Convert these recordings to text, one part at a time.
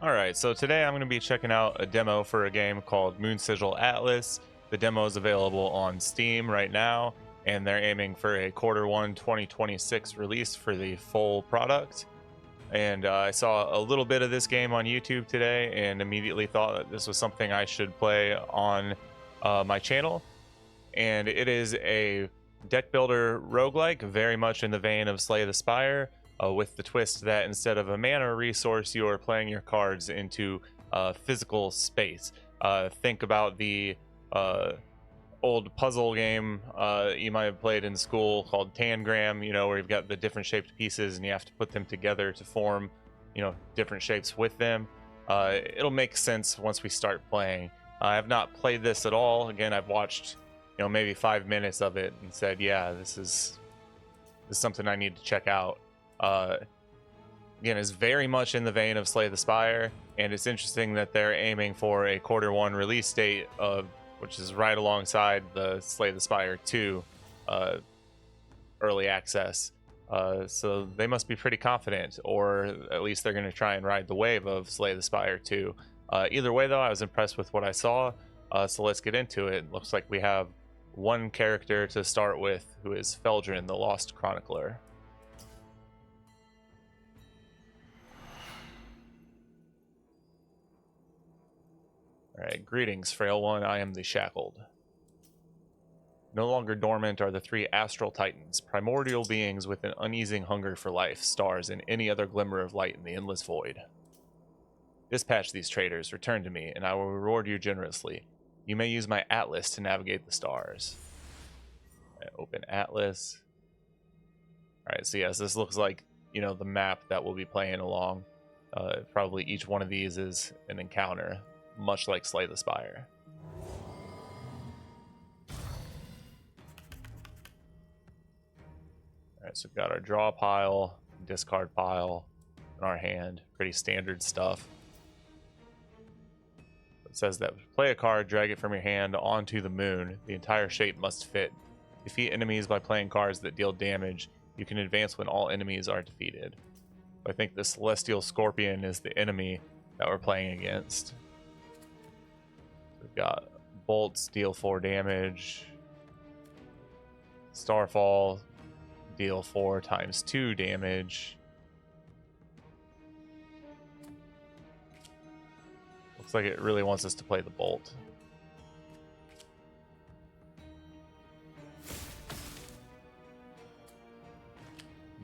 Alright, so today I'm going to be checking out a demo for a game called Moonsigil Atlas. The demo is available on Steam right now, and they're aiming for a Q1 2026 release for the full product. And I saw a little bit of this game on YouTube today and immediately thought that this was something I should play on my channel. And it is a deck builder roguelike, very much in the vein of Slay the Spire. With the twist that instead of a mana resource, you are playing your cards into physical space. Think about the old puzzle game you might have played in school called Tangram, where you've got the different shaped pieces and you have to put them together to form, different shapes with them. It'll make sense once we start playing. I have not played this at all. Again, I've watched, maybe 5 minutes of it and said, yeah, this is something I need to check out. Again, is very much in the vein of Slay the Spire, and it's interesting that they're aiming for a Q1 release date, which is right alongside the Slay the Spire 2 early access. So they must be pretty confident, or at least they're going to try and ride the wave of Slay the Spire 2. Either way, though, I was impressed with what I saw, so let's get into it. Looks like we have one character to start with, who is Feldrin, the Lost Chronicler. Alright, greetings, frail one. I am the Shackled. No longer dormant are the three astral titans, primordial beings with an uneasing hunger for life, stars, and any other glimmer of light in the endless void. Dispatch these traitors, return to me, and I will reward you generously. You may use my Atlas to navigate the stars. Right, open Atlas. Alright, so yes, this looks like, the map that we'll be playing along. Probably each one of these is an encounter, much like Slay the Spire. Alright, so we've got our draw pile, discard pile in our hand. Pretty standard stuff. It says that play a card, drag it from your hand onto the moon. The entire shape must fit. Defeat enemies by playing cards that deal damage. You can advance when all enemies are defeated. I think the Celestial Scorpion is the enemy that we're playing against. We've got bolts, deal 4 damage. Starfall, deal 4 times 2 damage. Looks like it really wants us to play the bolt.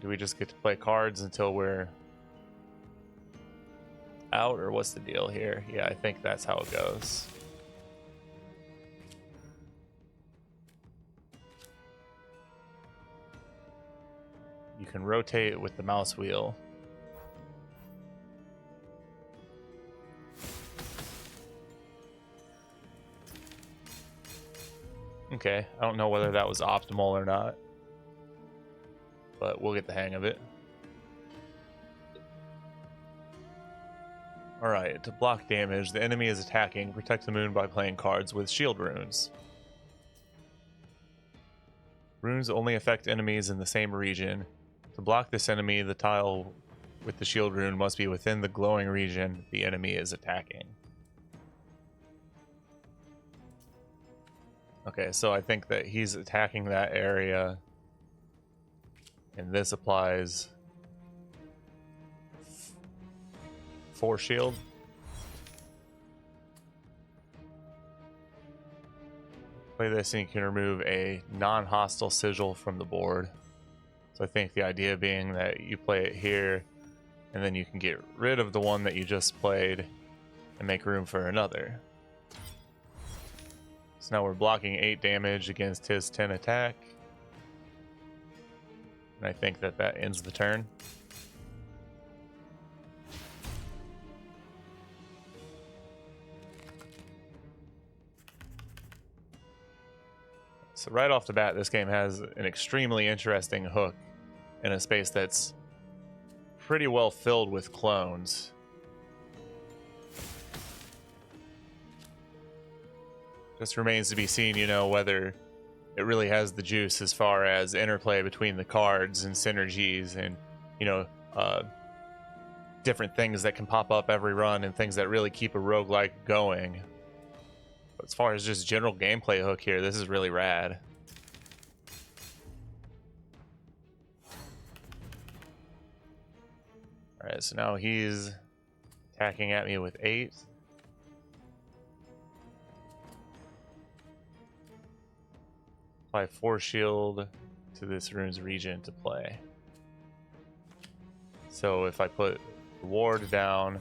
Do we just get to play cards until we're out, or what's the deal here? Yeah, I think that's how it goes. You can rotate with the mouse wheel. Okay, I don't know whether that was optimal or not, but we'll get the hang of it. Alright, to block damage, the enemy is attacking. Protect the moon by playing cards with shield runes. Runes only affect enemies in the same region. To block this enemy, the tile with the shield rune must be within the glowing region the enemy is attacking. Okay, so I think that he's attacking that area, and this applies 4 shield. Play this and you can remove a non-hostile sigil from the board. So I think the idea being that you play it here, and then you can get rid of the one that you just played and make room for another. So now we're blocking 8 damage against his 10 attack. And I think that ends the turn. So right off the bat, this game has an extremely interesting hook in a space that's pretty well filled with clones. Just remains to be seen, whether it really has the juice as far as interplay between the cards and synergies and, different things that can pop up every run and things that really keep a roguelike going. But as far as just general gameplay hook here, this is really rad. Alright, so now he's attacking at me with 8. Apply 4 shield to this rune's region to play. So if I put the ward down,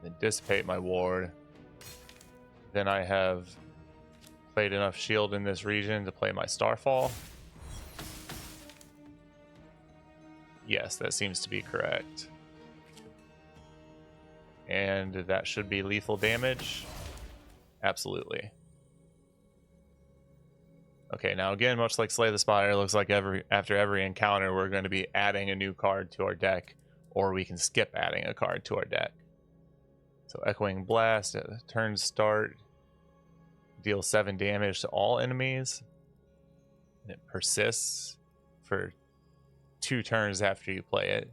then dissipate my ward, then I have played enough shield in this region to play my Starfall. Yes, that seems to be correct. And that should be lethal damage. Absolutely. Okay, now again, much like Slay the Spire, looks like after every encounter we're going to be adding a new card to our deck, or we can skip adding a card to our deck. So Echoing Blast at the turn start deals 7 damage to all enemies, and it persists for 2 turns after you play it.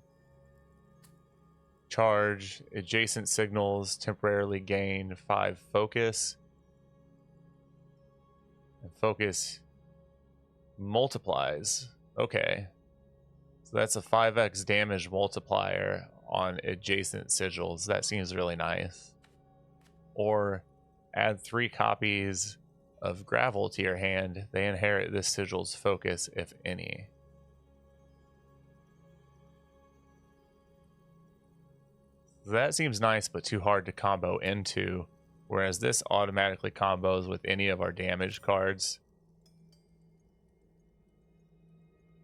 Charge, adjacent signals temporarily gain 5 focus, and focus multiplies. Okay, so that's a 5x damage multiplier on adjacent sigils. That seems really nice. Or add 3 copies of Gravel to your hand. They inherit this sigil's focus, if any. That seems nice, but too hard to combo into, whereas this automatically combos with any of our damage cards.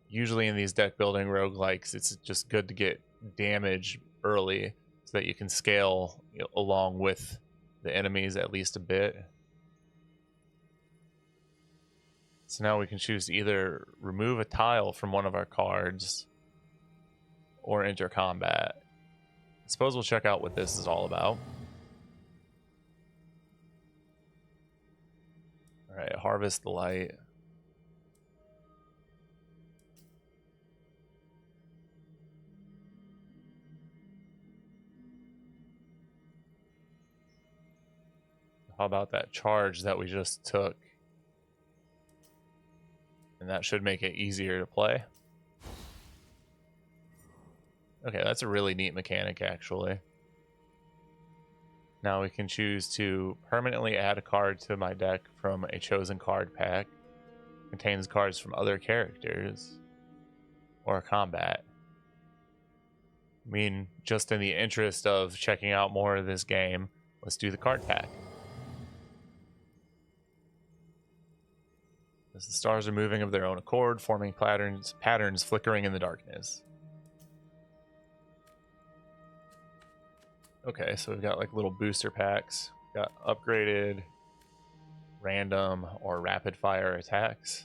Usually in these deck building roguelikes, it's just good to get damage early so that you can scale along with the enemies at least a bit. So now we can choose to either remove a tile from one of our cards or enter combat. I suppose we'll check out what this is all about. Alright, Harvest the Light. How about that charge that we just took? And that should make it easier to play. Okay, that's a really neat mechanic, actually. Now we can choose to permanently add a card to my deck from a chosen card pack. Contains cards from other characters or combat. I mean, just in the interest of checking out more of this game, let's do the card pack. As the stars are moving of their own accord, forming patterns flickering in the darkness. Okay, so we've got like little booster packs. We've got upgraded, random, or rapid fire attacks.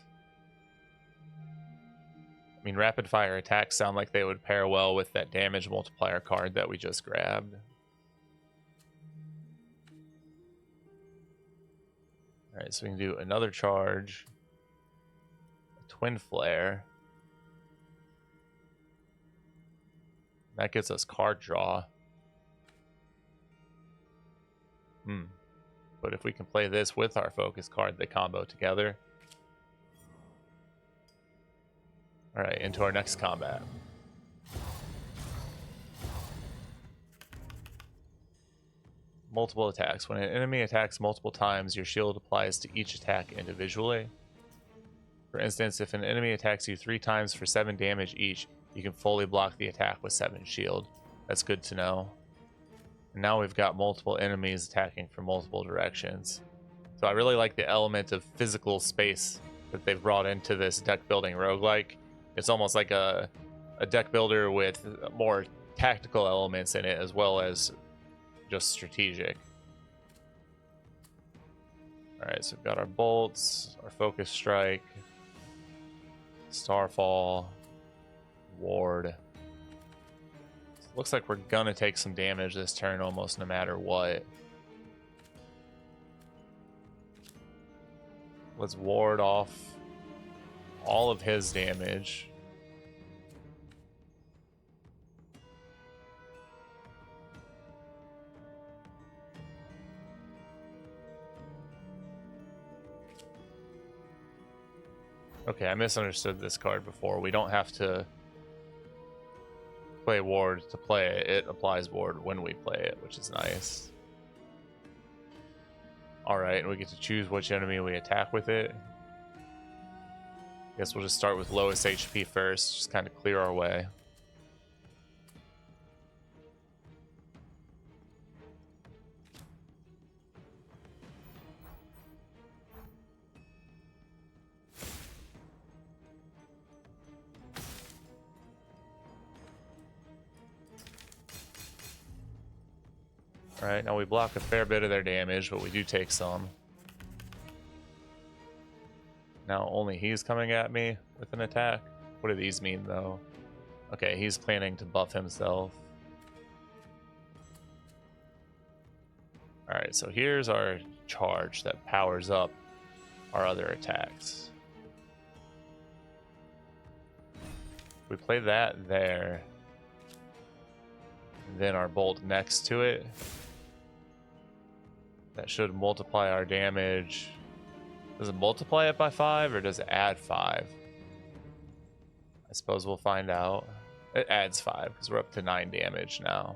I mean, rapid fire attacks sound like they would pair well with that damage multiplier card that we just grabbed. Alright, so we can do another charge. A twin flare. That gets us card draw. But if we can play this with our focus card, they combo together. Alright, into our next combat. Multiple attacks. When an enemy attacks multiple times, your shield applies to each attack individually. For instance, if an enemy attacks you 3 times for 7 damage each, you can fully block the attack with 7 shield. That's good to know. And now we've got multiple enemies attacking from multiple directions. So I really like the element of physical space that they've brought into this deck building roguelike. It's almost like a deck builder with more tactical elements in it as well as just strategic. Alright, so we've got our bolts, our focus strike, starfall, ward. Looks like we're gonna take some damage this turn almost no matter what. Let's ward off all of his damage. Okay, I misunderstood this card before. We don't have to play ward to play it. It applies ward when we play it, which is nice. Alright, and we get to choose which enemy we attack with it. Guess we'll just start with lowest HP first, just kind of clear our way. Alright, now we block a fair bit of their damage, but we do take some. Now only he's coming at me with an attack. What do these mean, though? Okay, he's planning to buff himself. Alright, so here's our charge that powers up our other attacks. We play that there. And then our bolt next to it. That should multiply our damage. Does it multiply it by 5 or does it add 5? I suppose we'll find out. It adds 5 because we're up to 9 damage now.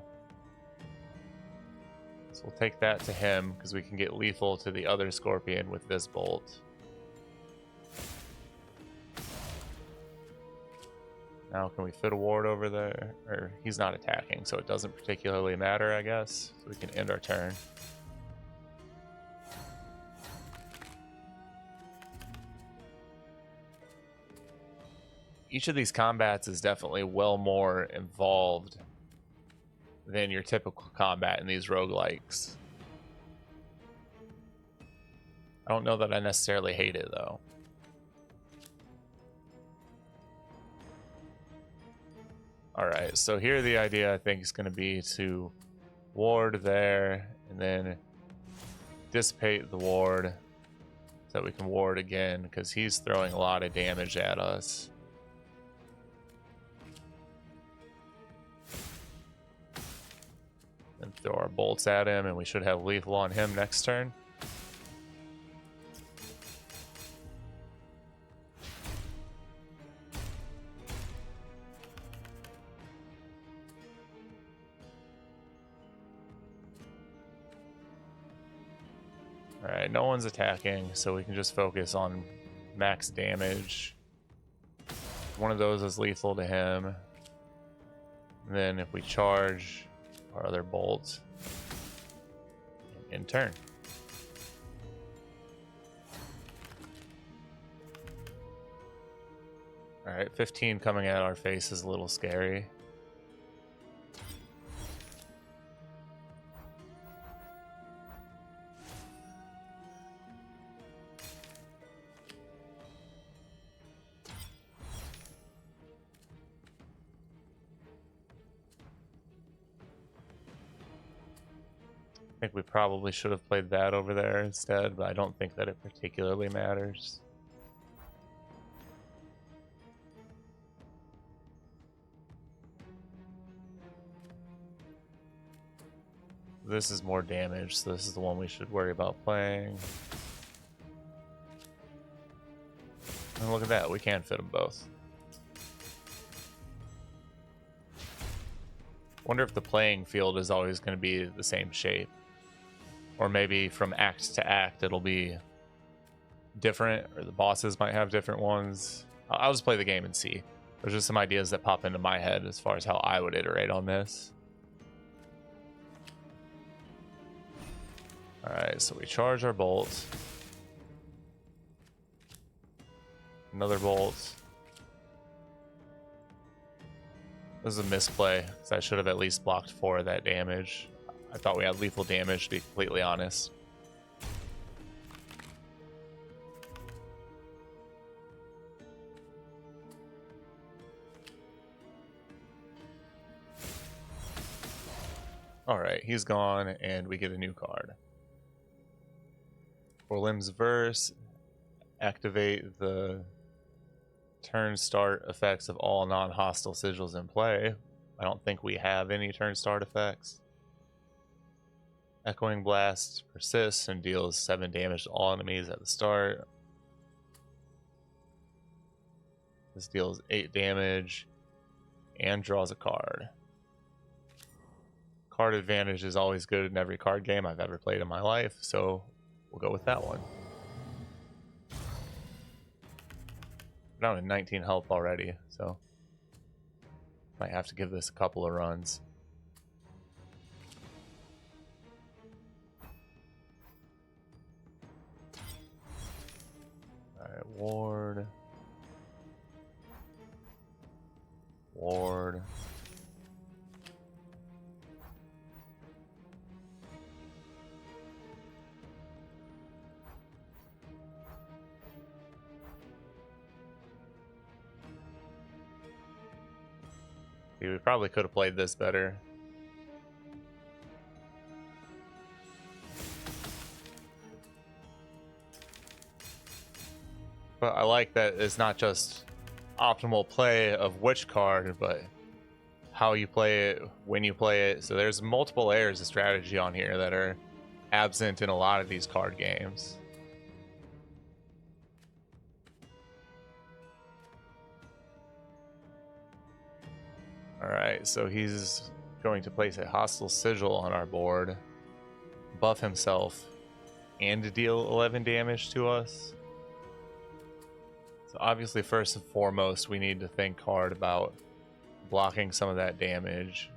So we'll take that to him because we can get lethal to the other scorpion with this bolt. Now can we fit a ward over there? Or he's not attacking, so it doesn't particularly matter, I guess. So we can end our turn. Each of these combats is definitely well more involved than your typical combat in these roguelikes. I don't know that I necessarily hate it, though. Alright, so here the idea I think is going to be to ward there and then dissipate the ward so that we can ward again because he's throwing a lot of damage at us. And throw our bolts at him, and we should have lethal on him next turn. Alright, no one's attacking, so we can just focus on max damage. One of those is lethal to him. And then if we charge our other bolt in turn. Alright, 15 coming at our face is a little scary. I think we probably should have played that over there instead, but I don't think that it particularly matters. This is more damage, so this is the one we should worry about playing. And look at that, we can fit them both. Wonder if the playing field is always going to be the same shape. Or maybe from act to act it'll be different, or the bosses might have different ones. I'll just play the game and see. There's just some ideas that pop into my head as far as how I would iterate on this. Alright, so we charge our bolt. Another bolt. This is a misplay, because I should have at least blocked 4 of that damage. I thought we had lethal damage, to be completely honest. Alright, he's gone, and we get a new card. For Lim's Verse, activate the turn start effects of all non-hostile sigils in play. I don't think we have any turn start effects. Echoing Blast persists and deals 7 damage to all enemies at the start. This deals 8 damage and draws a card. Card advantage is always good in every card game I've ever played in my life, so we'll go with that one. We're down to 19 health already, so might have to give this a couple of runs. Alright, ward. Ward. See, we probably could have played this better. But I like that it's not just optimal play of which card, but how you play it, when you play it. So there's multiple layers of strategy on here that are absent in a lot of these card games. Alright, so he's going to place a hostile sigil on our board, buff himself, and deal 11 damage to us. So obviously, first and foremost, we need to think hard about blocking some of that damage.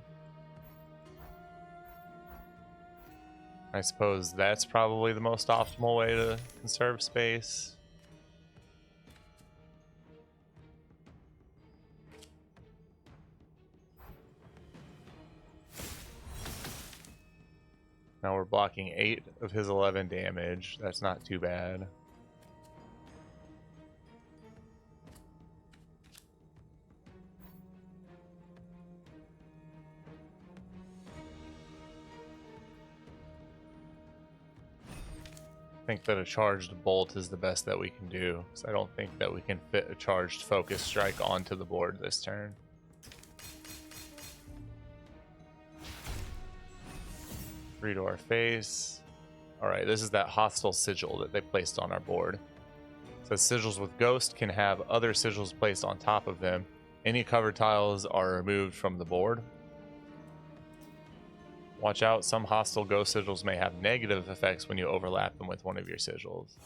I suppose that's probably the most optimal way to conserve space. Now we're blocking 8 of his 11 damage. That's not too bad. I think that a charged bolt is the best that we can do, because I don't think that we can fit a charged focus strike onto the board this turn. Three to our face. Alright, this is that hostile sigil that they placed on our board. So sigils with ghost can have other sigils placed on top of them. Any cover tiles are removed from the board. Watch out, some hostile ghost sigils may have negative effects when you overlap them with one of your sigils.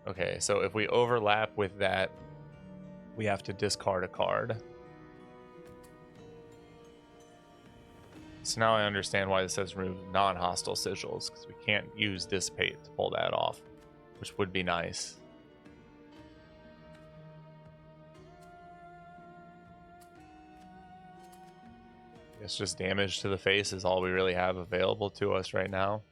Okay, so if we overlap with that, we have to discard a card. So now I understand why this says remove non-hostile sigils, because we can't use Dissipate to pull that off, which would be nice. It's just damage to the face is all we really have available to us right now.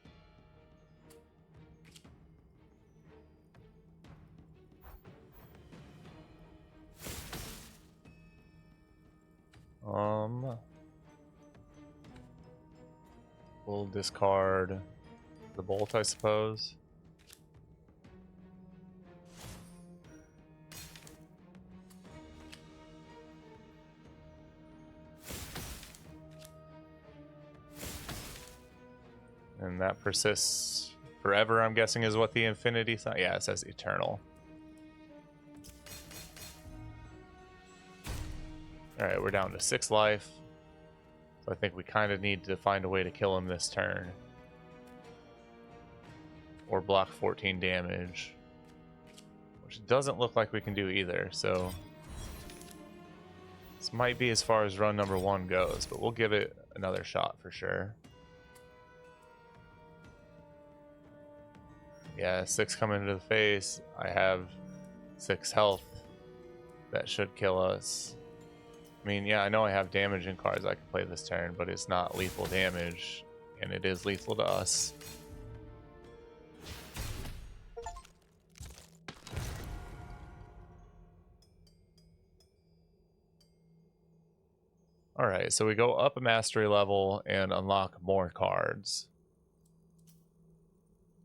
We'll discard the bolt, I suppose. And that persists forever, I'm guessing, is what the infinity sign. Yeah, it says eternal. Alright, we're down to 6 life. So I think we kind of need to find a way to kill him this turn. Or block 14 damage. Which doesn't look like we can do either, so... This might be as far as run number 1 goes, but we'll give it another shot for sure. Yeah, 6 coming into the face. I have 6 health. That should kill us. I mean, yeah, I know I have damaging cards I can play this turn, but it's not lethal damage, and it is lethal to us. Alright, so we go up a mastery level and unlock more cards.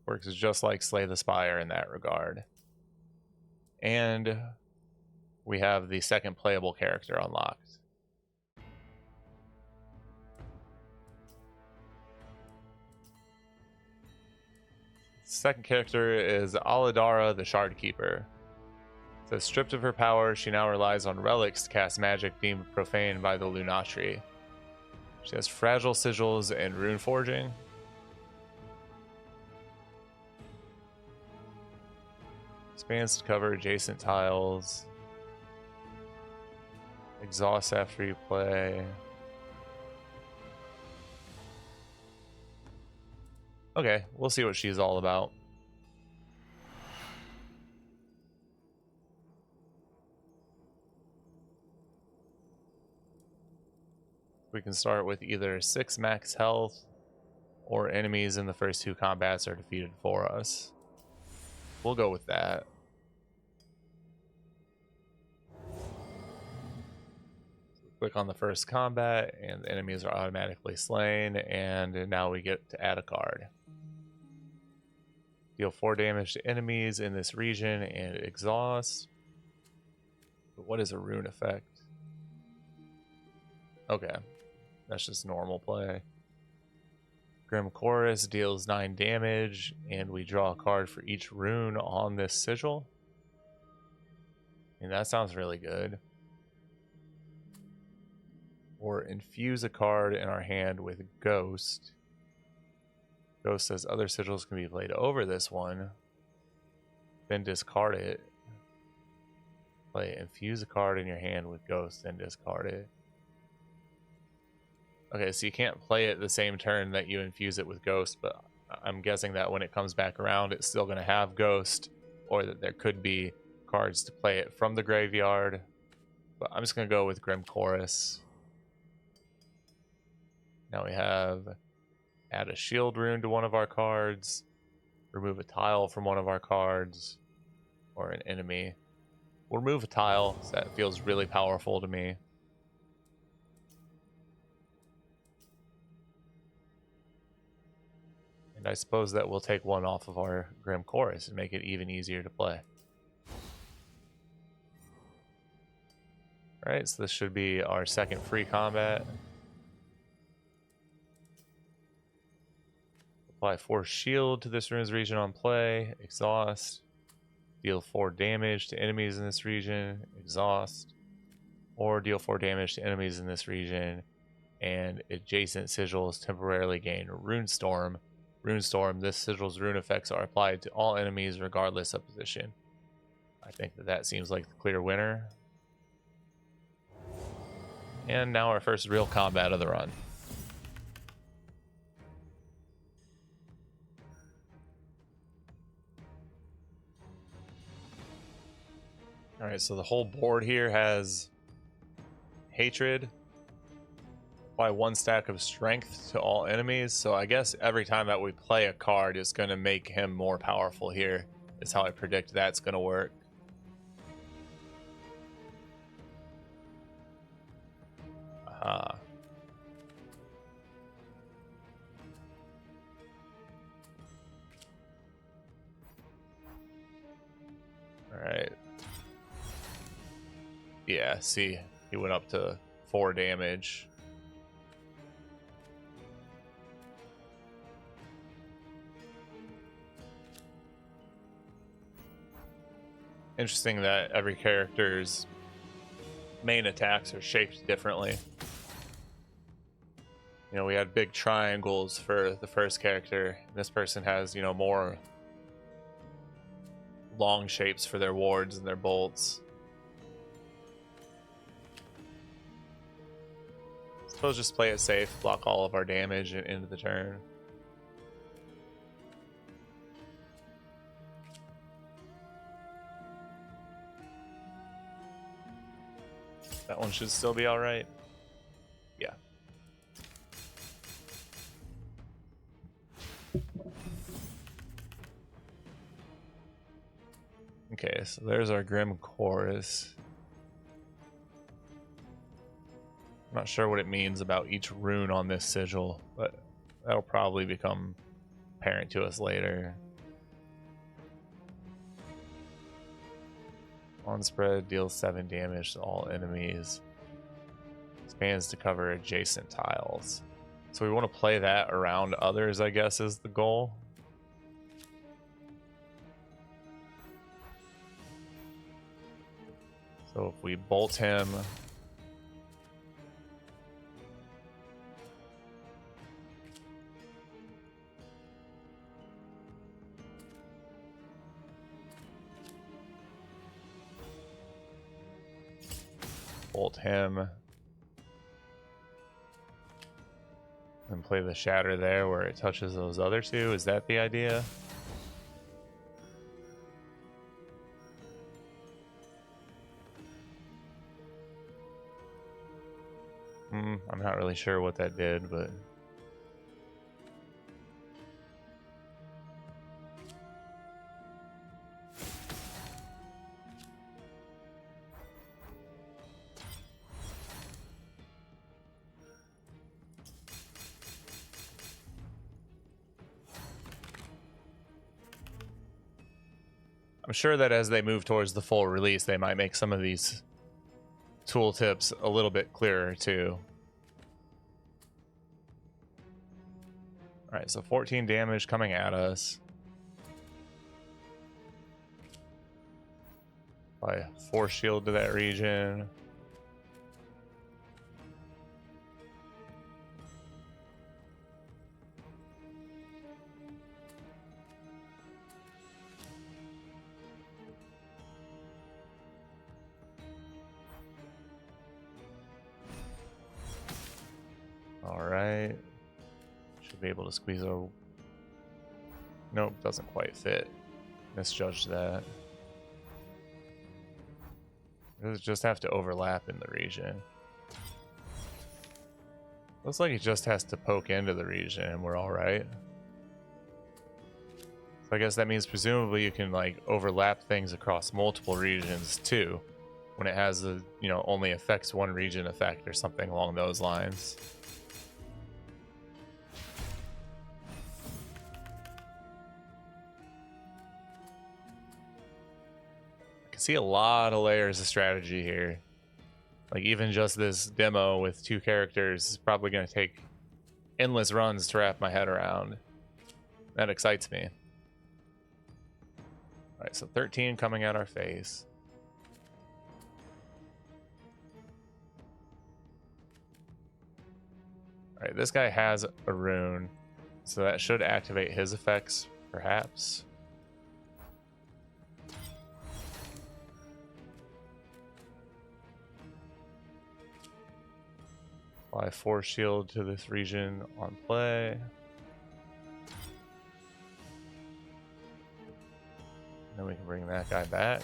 Works just like Slay the Spire in that regard. And we have the second playable character unlocked. Second character is Aladara, the Shard Keeper. So stripped of her power, she now relies on relics to cast magic deemed profane by the Lunatri. She has fragile sigils and rune forging. Expands to cover adjacent tiles. Exhaust after you play. Okay, we'll see what she's all about. We can start with either 6 max health or enemies in the first 2 combats are defeated for us. We'll go with that. Click on the first combat and the enemies are automatically slain, and now we get to add a card. Deal 4 damage to enemies in this region and exhaust. But what is a rune effect? Okay, that's just normal play. Grim Chorus deals 9 damage, and we draw a card for each rune on this sigil. And that sounds really good. Or infuse a card in our hand with Ghost. Ghost says other sigils can be played over this one. Then discard it. Play infuse a card in your hand with Ghost, then discard it. Okay, so you can't play it the same turn that you infuse it with Ghost, but I'm guessing that when it comes back around, it's still going to have Ghost, or that there could be cards to play it from the graveyard. But I'm just going to go with Grim Chorus. Now we have add a shield rune to one of our cards, remove a tile from one of our cards, or an enemy. We'll remove a tile, so that feels really powerful to me. And I suppose that we'll take one off of our Grim Chorus and make it even easier to play. Alright, so this should be our second free combat. Apply 4 shield to this rune's region on play. Exhaust. Deal 4 damage to enemies in this region. Exhaust. Or deal 4 damage to enemies in this region. And adjacent sigils temporarily gain Runestorm. Runestorm, this sigil's rune effects are applied to all enemies regardless of position. I think that seems like the clear winner. And now our first real combat of the run. Alright, so the whole board here has Hatred. Apply 1 stack of Strength to all enemies. So I guess every time that we play a card is going to make him more powerful here. Is how I predict that's going to work. Aha. Alright. Yeah, see, he went up to 4 damage. Interesting that every character's main attacks are shaped differently. You know, we had big triangles for the first character. This person has, you know, more long shapes for their wards and their bolts. Suppose just play it safe, block all of our damage into the turn. That one should still be alright. Yeah. Okay, so there's our Grim Chorus. I'm not sure what it means about each rune on this sigil, but that'll probably become apparent to us later. On spread, deals 7 damage to all enemies. Expands to cover adjacent tiles. So we want to play that around others, I guess, is the goal. So if we bolt him, and play the shatter there where it touches those other two. Is that the idea? I'm not really sure what that did, but I'm sure that as they move towards the full release, they might make some of these tooltips a little bit clearer too. All right, so 14 damage coming at us. Apply force shield to that region. All right. Should be able to squeeze a... Nope, doesn't quite fit. Misjudged that. Does it just have to overlap in the region? Looks like it just has to poke into the region and we're all right. So I guess that means presumably you can like overlap things across multiple regions too, when it has a, you know, only affects one region effect or something along those lines. See a lot of layers of strategy here. Like even just this demo with 2 characters is probably going to take endless runs to wrap my head around. That excites me. All right, so 13 coming at our face. All right, this guy has a rune, so that should activate his effects, perhaps. Apply force shield to this region on play. Then we can bring that guy back.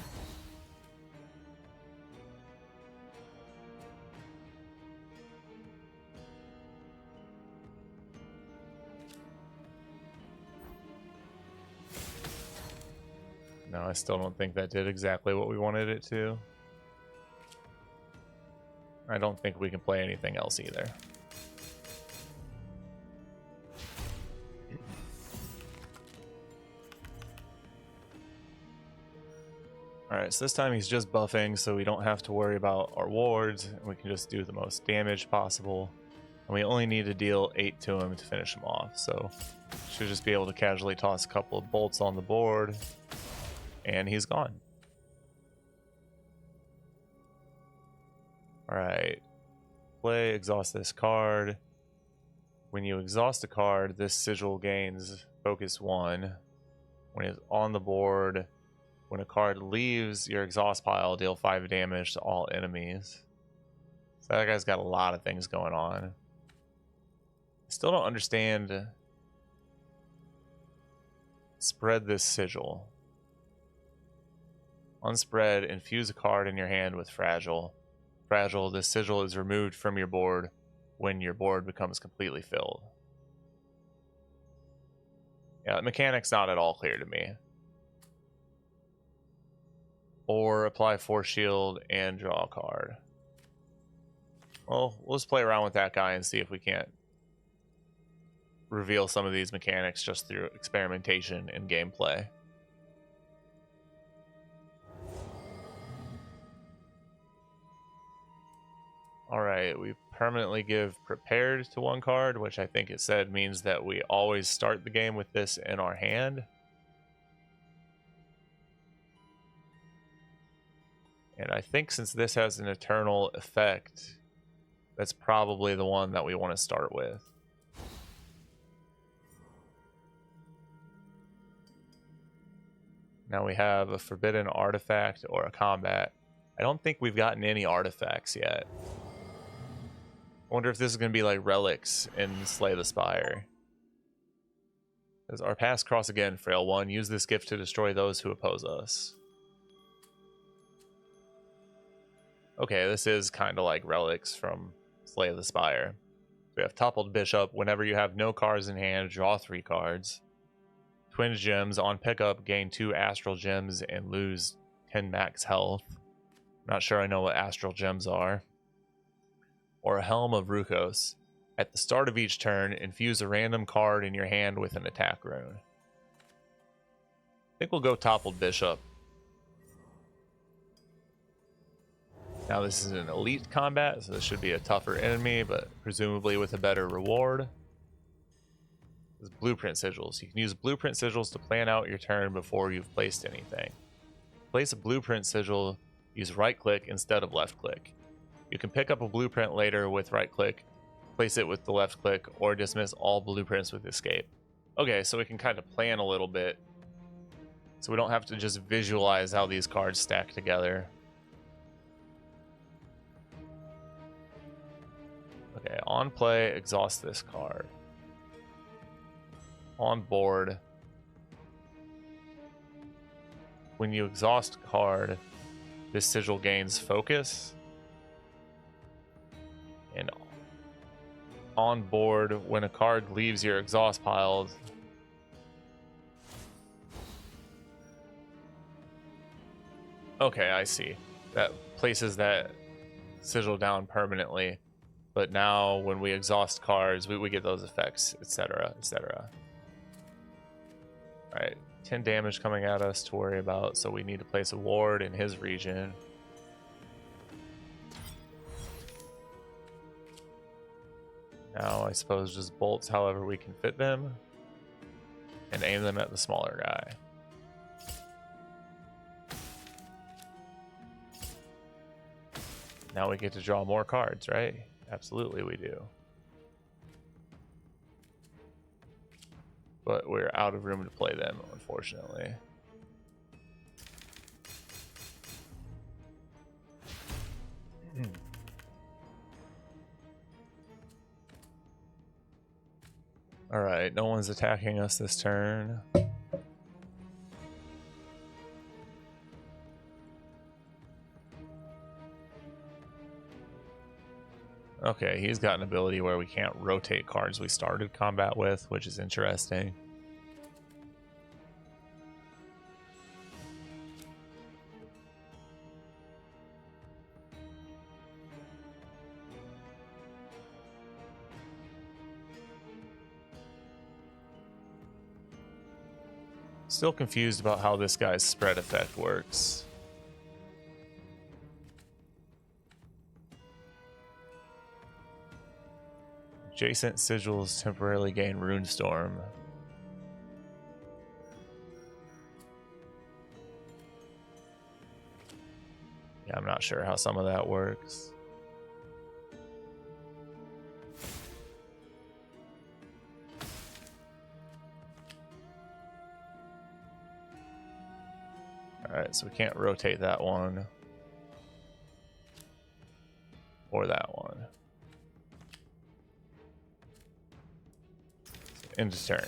No, I still don't think that did exactly what we wanted it to. I don't think we can play anything else either. Alright, so this time he's just buffing, so we don't have to worry about our wards. We can just do the most damage possible. And we only need to deal 8 to him to finish him off, so should just be able to casually toss a couple of bolts on the board, and he's gone. Alright. Play, exhaust this card. When you exhaust a card, this sigil gains focus 1. When it's on the board, when a card leaves your exhaust pile, deal 5 damage to all enemies. So that guy's got a lot of things going on. I still don't understand. Spread this sigil. Unspread, infuse a card in your hand with fragile. Fragile, this sigil is removed from your board when your board becomes completely filled. Yeah, the mechanic's not at all clear to me. Or apply force shield and draw a card. Well, we'll just play around with that guy and see if we can't reveal some of these mechanics just through experimentation and gameplay. Alright, we permanently give prepared to 1 card, which I think it said means that we always start the game with this in our hand. And I think since this has an eternal effect, that's probably the one that we want to start with. Now we have a forbidden artifact or a combat. I don't think we've gotten any artifacts yet. I wonder if this is going to be like relics in Slay the Spire. Says, our paths cross again, Frail One. Use this gift to destroy those who oppose us. Okay, this is kind of like relics from Slay the Spire. We have Toppled Bishop. Whenever you have no cards in hand, draw 3 cards. Twin Gems. On pickup, gain 2 Astral Gems and lose 10 max health. Not sure I know what Astral Gems are. Or a Helm of Rukos. At the start of each turn, infuse a random card in your hand with an attack rune. I think we'll go Toppled Bishop. Now this is an elite combat, so this should be a tougher enemy, but presumably with a better reward. This is Blueprint Sigils. You can use Blueprint Sigils to plan out your turn before you've placed anything. To place a Blueprint Sigil, use right-click instead of left-click. You can pick up a blueprint later with right-click, place it with the left-click, or dismiss all blueprints with escape. Okay, so we can kind of plan a little bit, so we don't have to just visualize how these cards stack together. Okay, on play, exhaust this card. On board, when you exhaust a card, this sigil gains focus. And on board, when a card leaves your exhaust pile, okay, I see. That places that sigil down permanently. But now when we exhaust cards, we get those effects, etc., etc. Alright, 10 damage coming at us to worry about, so we need to place a ward in his region. Now I suppose just bolts however we can fit them and aim them at the smaller guy. Now we get to draw more cards, right? Absolutely we do. But we're out of room to play them, unfortunately. Alright, no one's attacking us this turn. Okay, he's got an ability where we can't rotate cards we started combat with, which is interesting. Still confused about how this guy's spread effect works. Adjacent sigils temporarily gain Runestorm. Yeah, I'm not sure how some of that works. Alright, so we can't rotate that one. Or that one. End of turn.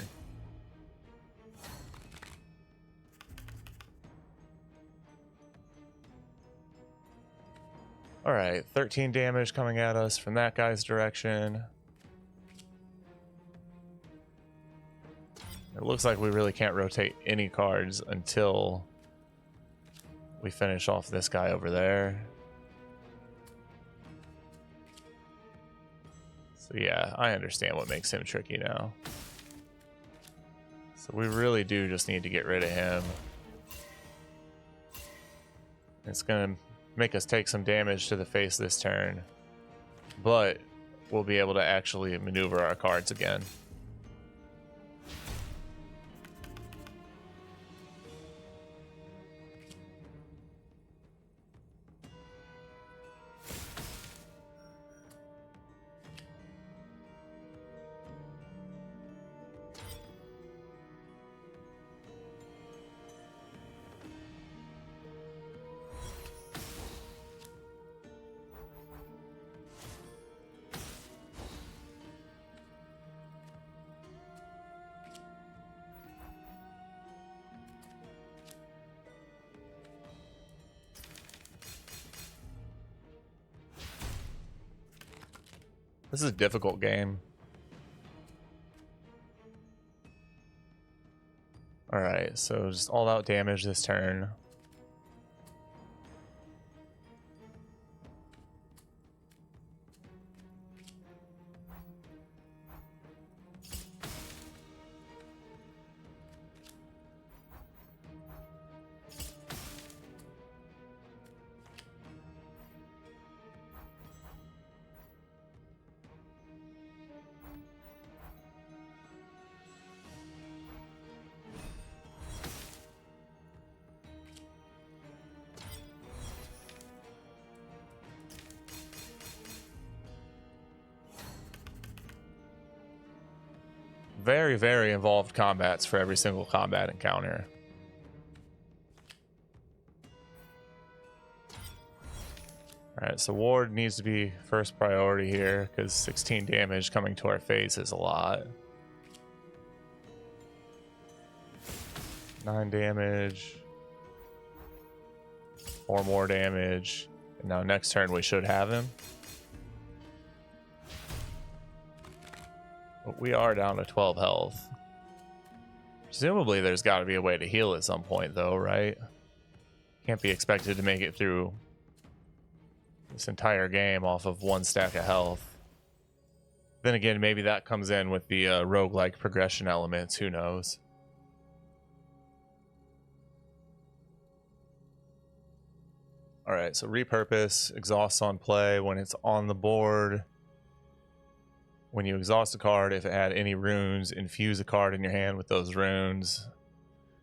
Alright, 13 damage coming at us from that guy's direction. It looks like we really can't rotate any cards until we finish off this guy over there. So yeah, I understand what makes him tricky now. So we really do just need to get rid of him. It's going to make us take some damage to the face this turn, but we'll be able to actually maneuver our cards again. This is a difficult game. Alright, so just all out damage this turn. Very, very involved combats for every single combat encounter. Alright, so ward needs to be first priority here, because 16 damage coming to our face is a lot. 9 damage. 4 more damage. And now next turn we should have him. But we are down to 12 health. Presumably there's got to be a way to heal at some point though, right? Can't be expected to make it through this entire game off of 1 stack of health. Then again, maybe that comes in with the roguelike progression elements, who knows? Alright, so repurpose, exhaust on play when it's on the board. When you exhaust a card, if it had any runes, infuse a card in your hand with those runes.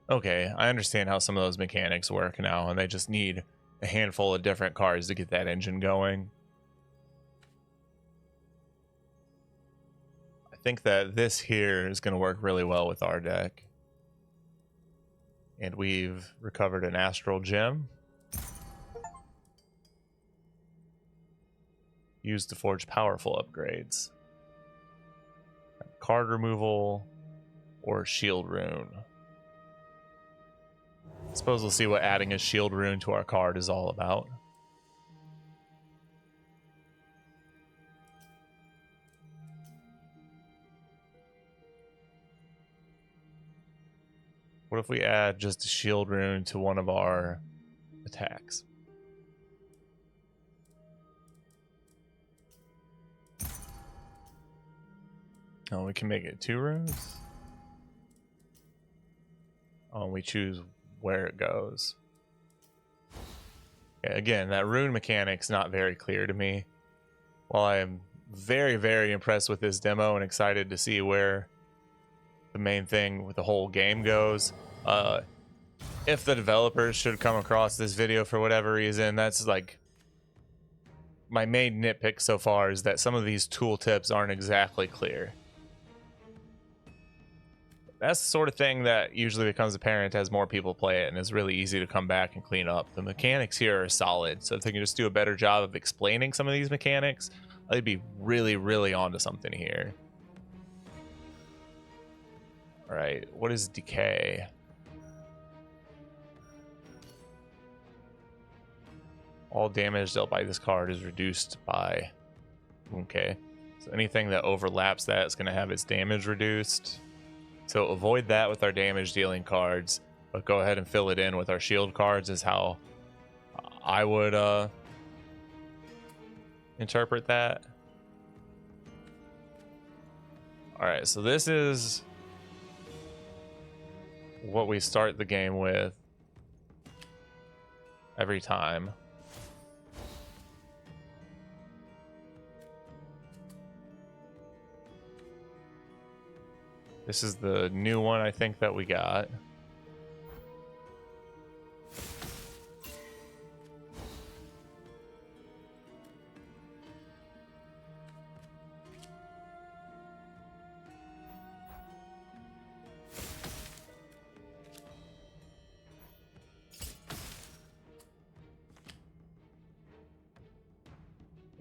Okay, I understand how some of those mechanics work now, and they just need a handful of different cards to get that engine going. I think that this here is going to work really well with our deck. And we've recovered an astral gem. Used to forge powerful upgrades. Card removal or shield rune. I suppose we'll see what adding a shield rune to our card is all about. What if we add just a shield rune to one of our attacks? Oh, we can make it 2 runes. Oh, we choose where it goes. Okay, again, that rune mechanic's not very clear to me. While I am very, very impressed with this demo and excited to see where the main thing with the whole game goes, if the developers should come across this video for whatever reason, that's like my main nitpick so far, is that some of these tooltips aren't exactly clear. That's the sort of thing that usually becomes apparent as more people play it, and is really easy to come back and clean up. The mechanics here are solid, so if they can just do a better job of explaining some of these mechanics, they'd be really, really onto something here. Alright, what is decay? All damage dealt by this card is reduced by... Okay, so anything that overlaps that is going to have its damage reduced. So avoid that with our damage dealing cards, but go ahead and fill it in with our shield cards is how I would interpret that. Alright, so this is what we start the game with every time. This is the new one, I think, that we got.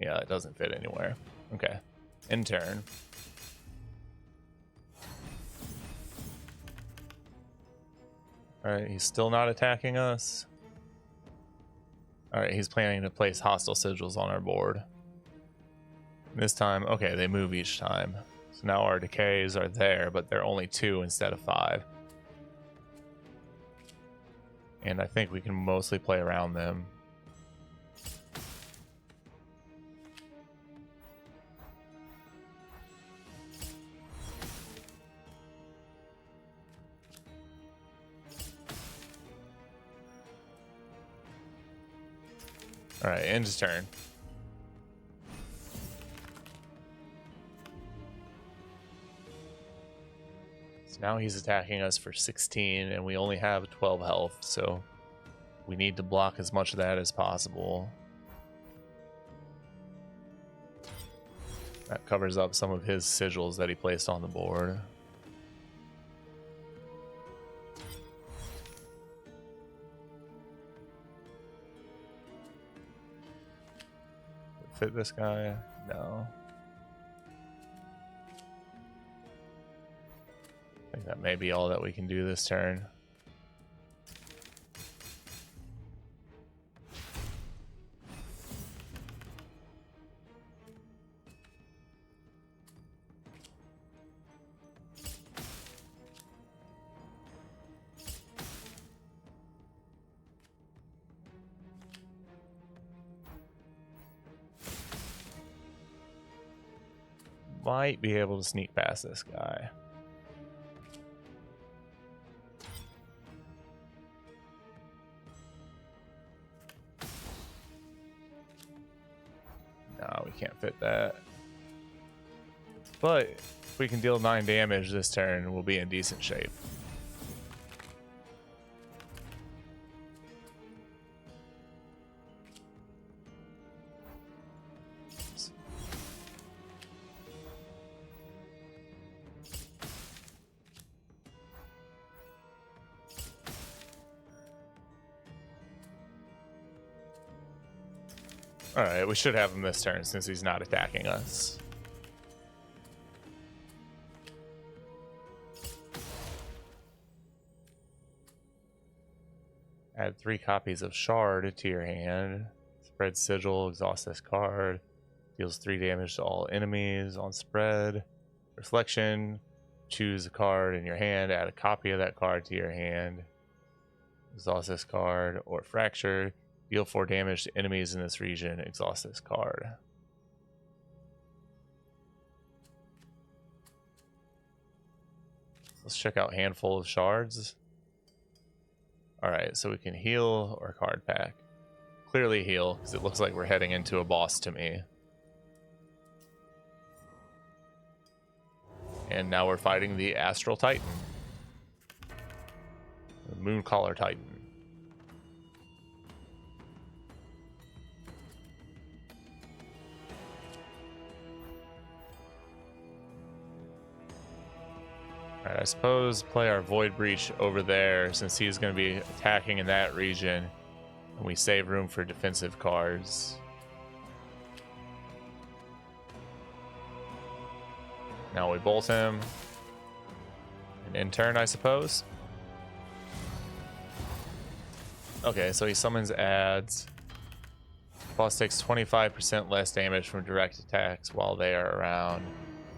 Yeah, it doesn't fit anywhere. Okay. In turn. Alright, he's still not attacking us. Alright, he's planning to place hostile sigils on our board. This time, okay, they move each time. So now our decays are there, but they're only 2 instead of 5. And I think we can mostly play around them. Alright, end his turn. So now he's attacking us for 16, and we only have 12 health, so we need to block as much of that as possible. That covers up some of his sigils that he placed on the board. Fit this guy? No. I think that may be all that we can do this turn. Might be able to sneak past this guy. No, we can't fit that. But if we can deal 9 damage this turn, we'll be in decent shape. Alright, we should have him this turn since he's not attacking us. Add 3 copies of Shard to your hand. Spread Sigil, exhaust this card. Deals 3 damage to all enemies on spread. Reflection, choose a card in your hand, add a copy of that card to your hand. Exhaust this card, or Fracture. Deal 4 damage to enemies in this region. Exhaust this card. Let's check out Handful of Shards. Alright, so we can heal or card pack. Clearly heal, because it looks like we're heading into a boss to me. And now we're fighting the Astral Titan. The Mooncaller Titan. Alright, I suppose play our Void Breach over there since he's going to be attacking in that region. And we save room for defensive cards. Now we bolt him. And in turn, I suppose. Okay, so he summons adds. Boss takes 25% less damage from direct attacks while they are around.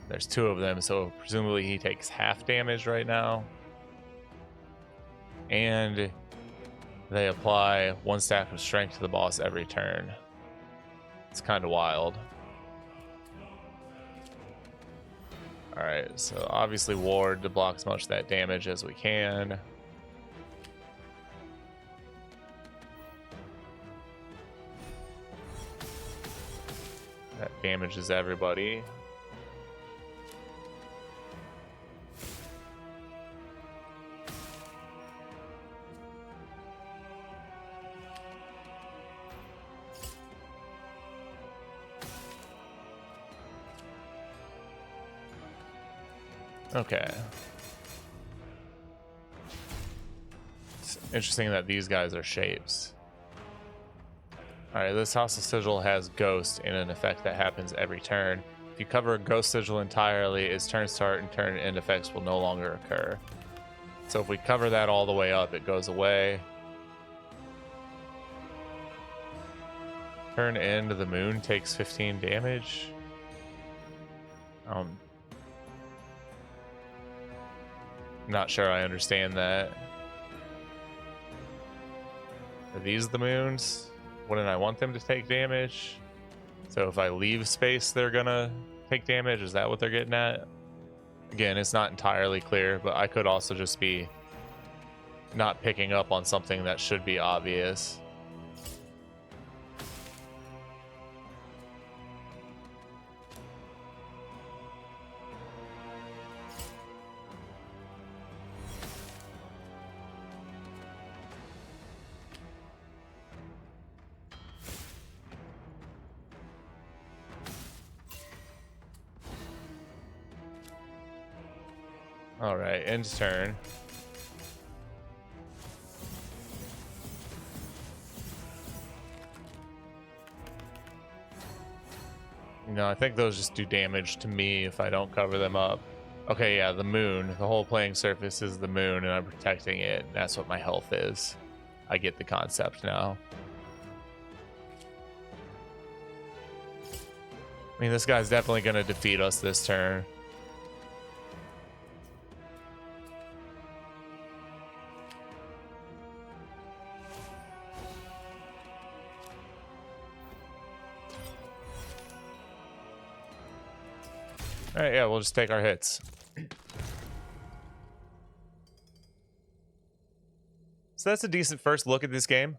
There's 2 of them, so presumably he takes half damage right now. And they apply 1 stack of strength to the boss every turn. It's kind of wild. Alright, so obviously ward to block as much of that damage as we can. That damages everybody. Okay. It's interesting that these guys are shapes. Alright, this Hostile Sigil has Ghost in an effect that happens every turn. If you cover a Ghost Sigil entirely, its turn start and turn end effects will no longer occur. So if we cover that all the way up, it goes away. Turn end, the moon takes 15 damage. Not sure I understand that. Are these the moons? Wouldn't I want them to take damage? So if I leave space, they're gonna take damage? Is that what they're getting at? Again, it's not entirely clear, but I could also just be not picking up on something that should be obvious. All right, end turn. I think those just do damage to me if I don't cover them up. Okay, yeah, the moon. The whole playing surface is the moon, and I'm protecting it. That's what my health is. I get the concept now. I mean, this guy's definitely going to defeat us this turn. All right, yeah, we'll just take our hits. So that's a decent first look at this game.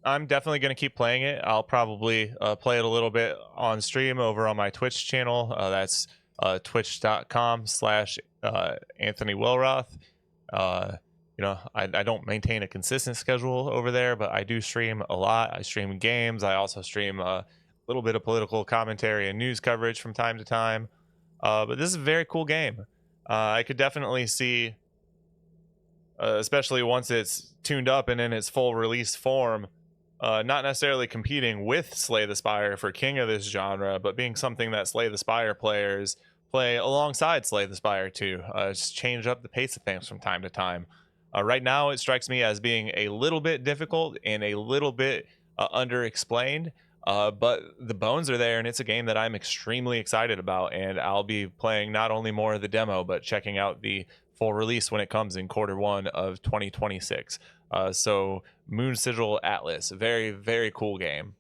I'm definitely going to keep playing it. I'll probably play it a little bit on stream over on my Twitch channel. That's twitch.com/Anthony Wilroth. I don't maintain a consistent schedule over there, but I do stream a lot. I stream games. I also stream a little bit of political commentary and news coverage from time to time. But this is a very cool game. I could definitely see, especially once it's tuned up and in its full release form, not necessarily competing with Slay the Spire for king of this genre, but being something that Slay the Spire players play alongside Slay the Spire too. Just change up the pace of things from time to time. Right now, it strikes me as being a little bit difficult and a little bit underexplained. But the bones are there, and it's a game that I'm extremely excited about, and I'll be playing not only more of the demo, but checking out the full release when it comes in Q1 of 2026. So Moonsigil Atlas, very, very cool game.